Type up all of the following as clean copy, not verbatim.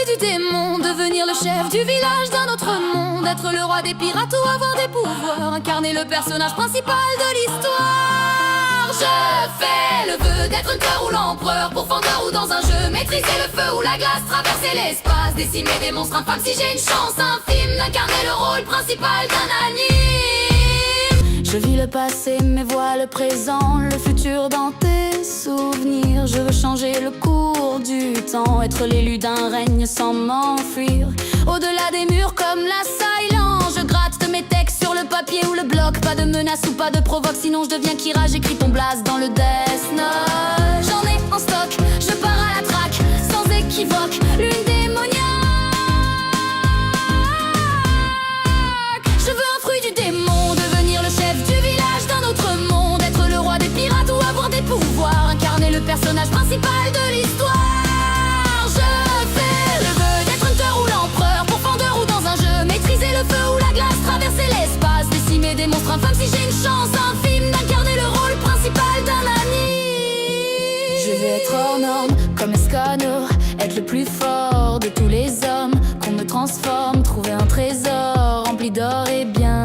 du démon, devenir le chef du village d'un autre monde, être le roi des pirates ou avoir des pouvoirs, incarner le personnage principal de l'histoire. Je fais le vœu d'être un cœur ou l'empereur, pourfendeur ou dans un jeu, maîtriser le feu ou la glace, traverser l'espace, décimer des monstres infâmes si j'ai une chance infime d'incarner le rôle principal d'un anime. Je vis le passé mais vois le présent, le futur dans tes souvenirs. Je veux changer le cours du temps, être l'élu d'un règne sans m'enfuir. Au-delà des murs comme la silence, je gratte de mes textes sur le papier ou le bloc. Pas de menace ou pas de provoque, sinon je deviens Kira. J'écris ton blast dans le Death Note. J'en ai en stock, je pars à la traque, sans équivoque, lune démoniaque. Je veux un fruit du démon, devenir le chef du village d'un autre monde, être le roi des pirates ou avoir des pouvoirs, incarner le personnage principal de l'histoire. Je fais le vœu d'être hunter ou l'empereur, pourfendeur ou dans un jeu, maîtriser le feu ou la glace, traverser l'espace, décimer des monstres infâmes si j'ai une chance infime d'incarner le rôle principal d'un anime. Je vais être hors norme comme Escanor, être le plus fort de tous les hommes, qu'on me transforme, trouver un trésor rempli d'or et bien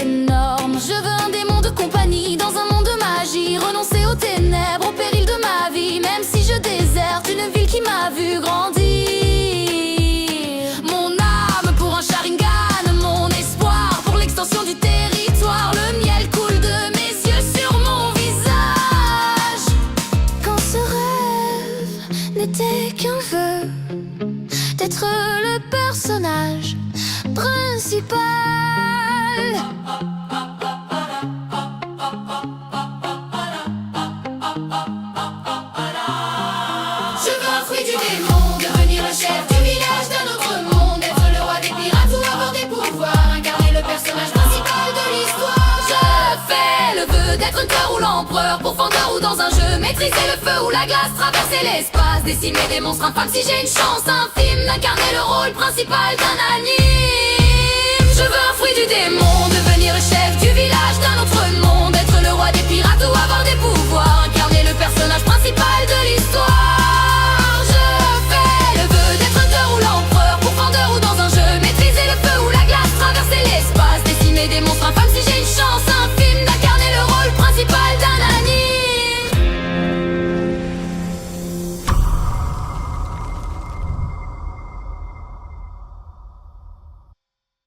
énorme. Je veux un démon de compagnie dans un monde de magie, renoncer aux ténèbres, au péril de ma vie, même si je déserte une ville qui m'a vu grandir. Mon âme pour un Sharingan, mon espoir pour l'extension du territoire. Le miel coule de mes yeux sur mon visage. Quand ce rêve n'était qu'un vœu d'être le personnage principal. Je veux un fruit du démon, devenir le chef du village d'un autre monde, être le roi des pirates ou avoir des pouvoirs, incarner le personnage principal de l'histoire. Je fais le vœu d'être un cœur ou l'empereur, pourfendeur ou dans un jeu, maîtriser le feu ou la glace, traverser l'espace, décimer des monstres infâmes si j'ai une chance infime d'incarner le rôle principal d'un anime. Je veux un fruit du démon,